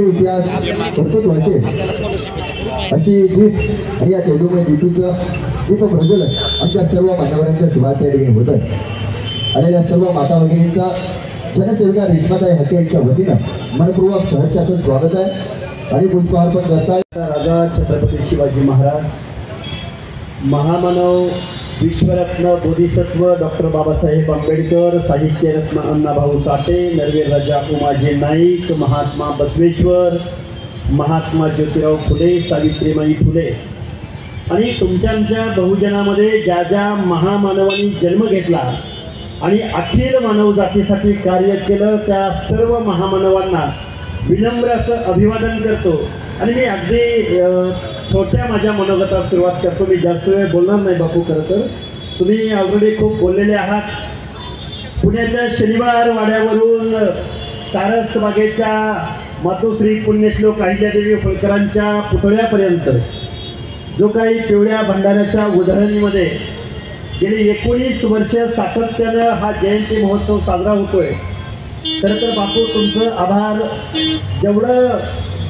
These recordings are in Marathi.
इतिहास कर्तृत्वाचे अशी गीत आणि या तेजोमय गीतूचं दीपप्रज्वलन आमच्या सर्व मातावरांच्या शुभाच्या ठिकाणी होत आहे. आणि या सर्व माता भगिनींचा जनसेविका रेश्माताई हाके यांच्या वतीनं मनपूर्वक सहर्षाचं स्वागत आहे आणि पुष्पहार पण करताय. राजा छत्रपती शिवाजी महाराज, महामानव विश्वरत्न बोधिसत्व डॉक्टर बाबासाहेब आंबेडकर, साहित्यरत्न अण्णाभाऊ साठे, नरवीर राजा उमाजी नाईक, महात्मा बसवेश्वर, महात्मा ज्योतिराव फुले, सावित्रीबाई फुले आणि तुमच्या आमच्या बहुजनामध्ये ज्या ज्या महामानवांनी जन्म घेतला आणि अखिल मानव जातीसाठी कार्य केलं त्या सर्व महामानवांना विनम्र असं अभिवादन करतो. आणि मी अगदी छोट्या माझ्या मनोगतात सुरुवात करतो. मी जास्त वेळ बोलणार नाही बापू. खरं तर तुम्ही ऑलरेडी खूप बोललेले आहात. पुण्याच्या शनिवार वाड्यावरून सारसबागेच्या मातोश्री पुण्यश्लोक अहिल्यादेवी होळकरांच्या पुतळ्यापर्यंत जो काही पिवळ्या भंडाऱ्याच्या उधळणीमध्ये गेली 19 वर्ष सातत्यानं हा जयंती महोत्सव साजरा होतोय. खरं तर बापू तुमचं आभार जेवढं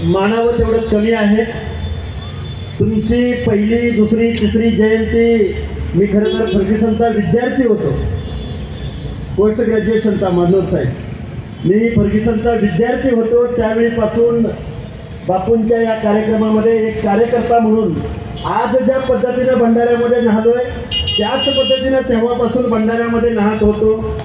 मानावं तेवढं कमी आहे. तुमची पहिली दुसरी तिसरी जयंती मी खरं तर फर्ग्युसनचा विद्यार्थी होतो, पोस्ट ग्रॅज्युएशनचा मनोज साहेब. मी फर्ग्युसनचा विद्यार्थी होतो त्यावेळीपासून बापूंच्या या कार्यक्रमामध्ये एक कार्यकर्ता म्हणून आज ज्या पद्धतीनं भंडाऱ्यामध्ये न्हालोय त्याच पद्धतीनं तेव्हापासून भंडाऱ्यामध्ये न्हात होतो.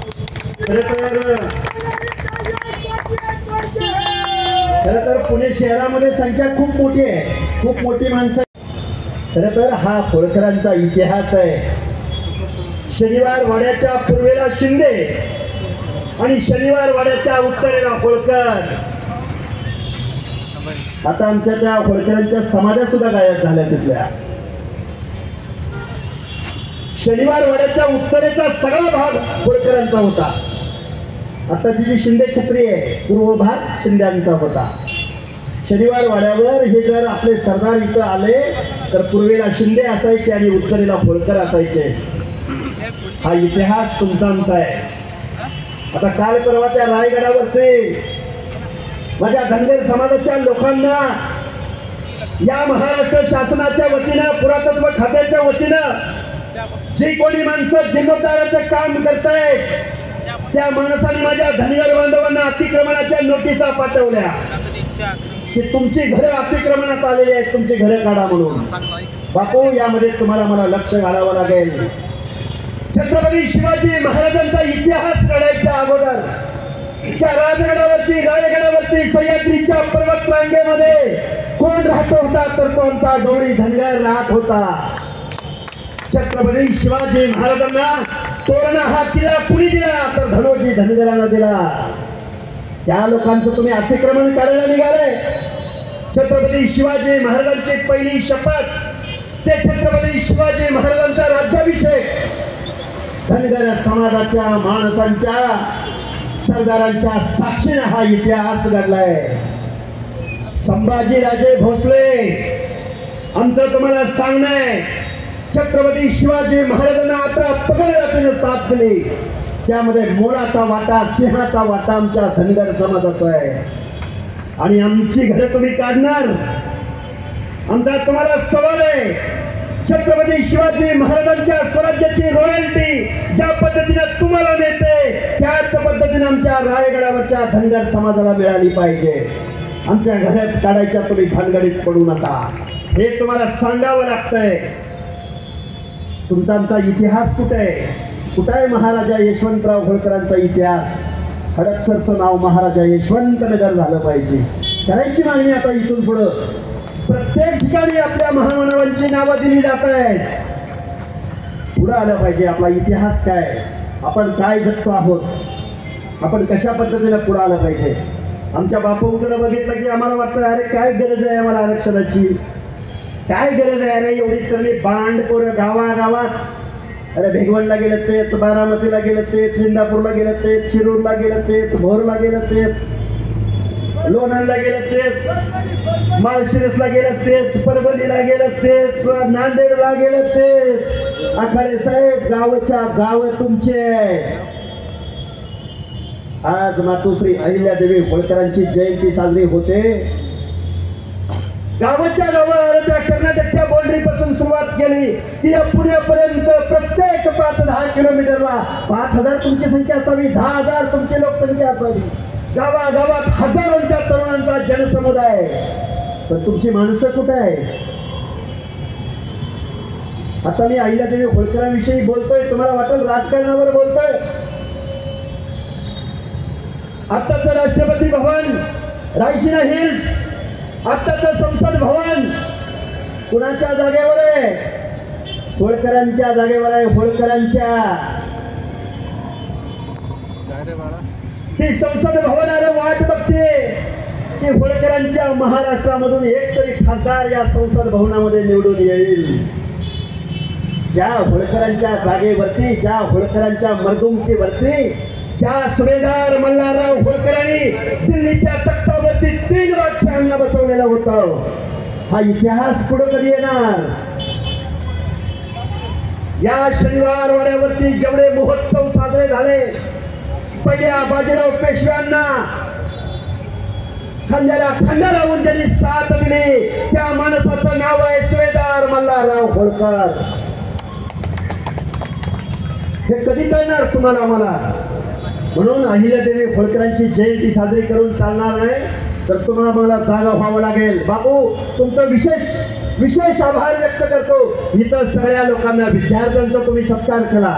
खरं तर पुणे शहरामध्ये संख्या खूप मोठी आहे, खूप मोठी माणसं. खरं तर हा होळकरांचा इतिहास आहे. शनिवार वाड्याच्या पूर्वेला शिंदे आणि शनिवार वाड्याच्या उत्तरेला होळकर. आता आमच्या त्या होळकरांच्या समाध्या सुद्धा गायब झाल्या तिथल्या. शनिवार वाड्याच्या उत्तरेचा सगळा भाग होळकरांचा होता. आताची जी शिंदे छत्री आहे पूर्व भाग शिंद्यांचा होता. शनिवार वाड्यावर हे जर आपले सरदार इथं आले तर पूर्वेला शिंदे असायचे आणि उत्तरेला होळकर असायचे. हा इतिहास तुमचा आमचा आहे. आता काल परवा त्या रायगडावरती माझ्या धनगर समाजाच्या लोकांना या महाराष्ट्र शासनाच्या वतीनं पुरातत्व खात्याच्या वतीनं जी कोणी माणसं जीर्णोद्धाराचं काम करतायत त्या माणसांनी माझ्या धनगर बांधवांना अतिक्रमणाच्या नोटिसा पाठवल्या की तुमची घरं अतिक्रमणात आलेली आहेत, तुमची घरं काढा म्हणून. बापू यामध्ये तुम्हाला मला लक्ष घालावं लागेल. छत्रपती शिवाजी महाराजांचा इतिहास घडायच्या अगोदर त्या राजगडावरती सह्याद्रीच्या पर्वत रांगेमध्ये कोण राहत होता तर तो आमचा गवळी धनगर राहत होता. छत्रपती शिवाजी महाराजांना तोरणा हा किल्ला कुणी दिला तर धनोजी धनगरांना दिला. त्या लोकांचं तुम्ही अतिक्रमण करायला निघाले. छत्रपती शिवाजी महाराजांची पहिली शपथ ते छत्रपती शिवाजी महाराजांचा राज्याभिषेक धनगर समाजाच्या माणसांच्या सरदारांच्या साक्षीने हा इतिहास घडलाय. संभाजीराजे भोसले आमचं तुम्हाला सांगणं आहे, छत्रपती शिवाजी महाराजांना आता पकडण्याची साथ दिली त्यामध्ये मोलाचा वाटा सिंहाचा वाटा आमच्या धनगर समाजाचा आहे. आणि आमची घरं तुम्ही काढणार. आमचा तुम्हाला सवाल आहे, छत्रपती शिवाजी महाराजांच्या स्वराज्याची रॉयल्टी ज्या पद्धतीने तुम्हाला मिळते त्याच पद्धतीने आमच्या रायगडावरच्या धनगर समाजाला मिळाली पाहिजे. आमच्या घरात काढायच्या तुम्ही भानगडीत पडू नका हे तुम्हाला सांगावं लागतंय. तुमचा आमचा इतिहास कुठे आहे? कुठे आहे महाराजा यशवंतराव होळकरांचा इतिहास? हडपसरचं नाव महाराजा यशवंत नगर झालं पाहिजे. करायची मागणी आता इथून पुढं प्रत्येक ठिकाणी आपल्या महामानवांची नावं दिली जात आहेत. पुढं आलं पाहिजे आपला इतिहास काय, आपण काय जगतो आहोत, आपण कशा पद्धतीने पुढं आलं पाहिजे. आमच्या बापूंकडे बघितलं की आम्हाला वाटतं अरे काय गरज आहे आम्हाला आरक्षणाची, काय गरज आहे अरे एवढी कमी बांड पोरं गावागावात. अरे भिगवणला गेलं तेच, बारामतीला गेलं तेच, इंदापूरला गेलं तेच, शिरूरला गेलं तेच, भोरला गेलं तेच, लोणंदला गेलं तेच, माळशिरसला गेलं तेच, परभणीला गेलं तेच, नांदेडला गेलं तेच. आखाडे साहेब गावच्या गाव तुमचे. आज मातोश्री अहिल्यादेवी होळकरांची जयंती साजरी होते. गावाच्या गावावर त्या कर्नाटकच्या बाउंड्री पासून सुरुवात केली की या पुण्यापर्यंत प्रत्येक 5-10 किलोमीटरला 5,000 तुमची संख्या असावी, 10,000 तुमची लोकसंख्या असावी. गावागावात हजारोंच्या तरुणांचा जनसमुदाय. पण तुमची माणसं कुठे आहे? आता मी अहिल्यादेवी होळकरांविषयी बोलतोय, तुम्हाला वाटेल राजकारणावर बोलतोय. आत्ताचं राष्ट्रपती भवन, रायसीना हिल्स, आत्ताचं संसद भवन कुणाच्या जागेवर आहे? होळकरांच्या जागेवर आहे. होळकरांच्या. ती संसद भवनाला वाट बघते की होळकरांच्या महाराष्ट्रामधून एक तरी खासदार या संसद भवनामध्ये निवडून येईल. ज्या होळकरांच्या जागेवरती, ज्या होळकरांच्या मर्दुमकीवरती, ज्या सुभेदार मल्हारराव होळकरांनी दिल्लीच्या तख्तावरती 3 बादशहांना बसवलेलं होतं, हा इतिहास पुढे कधी येणार? या शनिवार वाड्यावरती जेवढे महोत्सव साजरे झाले, पहिल्या बाजीराव पेशव्यांना खांद्याला खांदा लावून ज्यांनी साथ दिली त्या माणसाचं नाव आहे सुभेदार मल्हारराव होळकर. हे कधी कळणार तुम्हाला मला? म्हणून अहिल्यादेवी होळकरांची जयंती साजरी करून चालणार नाही, तर तुम्हाला मला जागा व्हावं लागेल. बापू तुमचं विशेष आभार व्यक्त करतो. इथं सगळ्या लोकांना, विद्यार्थ्यांचा तुम्ही सत्कार केला,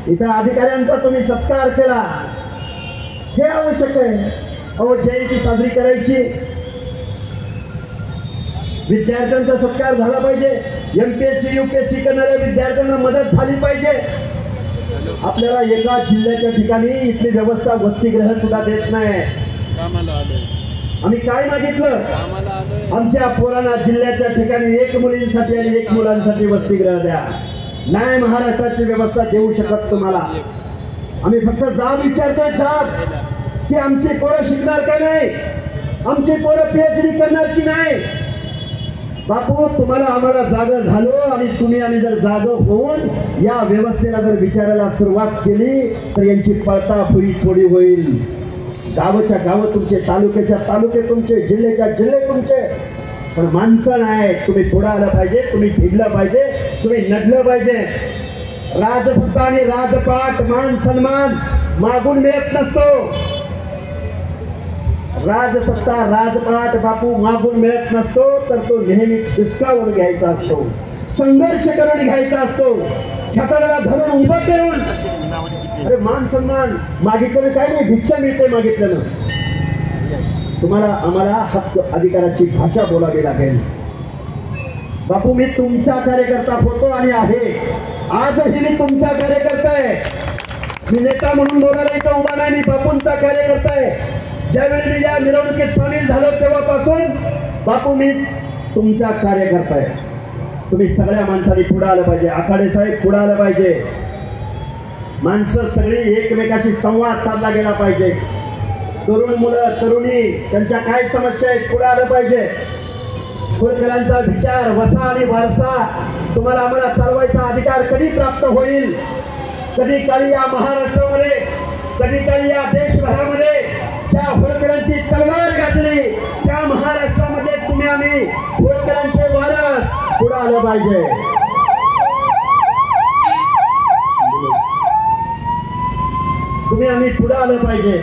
इथं अधिकाऱ्यांचा तुम्ही सत्कार केला, हे आवश्यक आहे. अहो जयंती साजरी करायची, विद्यार्थ्यांचा सत्कार झाला पाहिजे. MPSC UPSC करणाऱ्या विद्यार्थ्यांना मदत झाली पाहिजे. आपल्याला एका जिल्ह्याच्या ठिकाणी इथली व्यवस्था वसतिगृह सुद्धा देत नाही. आम्ही काय मागितलं? आमच्या पोरांना जिल्ह्याच्या ठिकाणी 1 मुलींसाठी आणि 1 मुलांसाठी वसतिगृह द्या. नाही महाराष्ट्राची व्यवस्था देऊ शकत तुम्हाला. आम्ही फक्त जाब विचारतोय, जाब की आमची पोरं शिकणार का नाही, आमची पोरं PhD करणार की नाही. बापू तुम्हाला आम्हाला जागा झालो आणि तुम्ही आणि जर जागा होऊन या व्यवस्थेला जर विचारायला सुरुवात केली तर यांची पळताफुरी थोडी होईल. गावच्या गाव तुमचे, तालुक्याच्या तालुके तुमचे, जिल्ह्याच्या जिल्हे तुमचे, पण माणसं नाही. तुम्ही पुढे आलं पाहिजे, तुम्ही भिडलं पाहिजे, तुम्ही नडलं पाहिजे. राजसत्ता आणि राजपाट, मान सन्मान मागून मिळत नसतो. राजसत्ता राजपाट बापू मागून मिळत नसतो, तर तो नेहमी हिसकावून घ्यायचा असतो, संघर्ष करून घ्यायचा असतो, छताला धरून उभं करून. अरे मान सन्मान मागितलं काय नाही, भिक्षा मिळते मागितल्यानं. तुम्हाला आम्हाला हक्क अधिकाराची भाषा बोलावी लागेल. बापू मी तुमचा कार्यकर्ता होतो आणि आहे, आजही मी तुमचा कार्यकर्ता आहे. मी नेता म्हणून बोलायला इथं उभा नाही, मी बापूंचा कार्यकर्ता आहे. ज्यावेळी मी या मिरवणुकीत सामील झालो तेव्हापासून बापू मी तुमचा कार्यकर्ता आहे. तुम्ही सगळ्या माणसांनी पुढे आलं पाहिजे, आखाडे साहेब पुढे आलं पाहिजे. माणसं सगळी एकमेकाशी संवाद साधला गेला पाहिजे. तरुण मुलं तरुणी त्यांच्या काय समस्या आहेत पुढे आलं पाहिजे. होळकरांचा विचार वसा आणि वारसा तुम्हाला आम्हाला चालवायचा अधिकार कधी प्राप्त होईल? कधी काळी या महाराष्ट्रामध्ये, कधी काळी या देशभरामध्ये ज्या होळकरांची तलवार गाजली त्या महाराष्ट्रामध्ये तुम्ही आम्ही होळकरांचे वारस पुढे आलं पाहिजे. तुम्ही आम्ही पुढे आलं पाहिजे.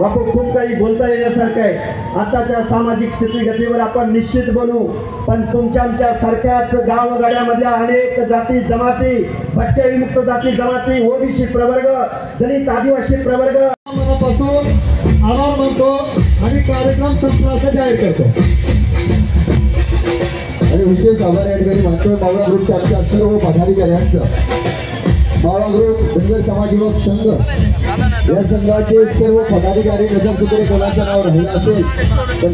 बापू खूप काही बोलता येण्यासारखं आहे. आताच्या सामाजिक स्थितीगतीवर आपण निश्चित बोलू, पण तुमच्या आमच्या सारख्याच गावगाड्यामधल्या अनेक जाती जमाती, भटक्याविमुक्त जाती जमाती, ओबीसी प्रवर्ग, दलित आदिवासी प्रवर्ग मनापासून आभार मानतो आणि कार्यक्रम संपला असं जाहीर करतो. आणि विशेष आभार या ठिकाणी मानतोय मावळा ग्रुपच्या आमच्या सर्व पदाधिकाऱ्यांचं. मावळा ग्रुप धनगर समाज युवक संघ या संघाचे सर्व पदाधिकारी नजर तुकडे कोणाचं नाव राहिलं असेल तर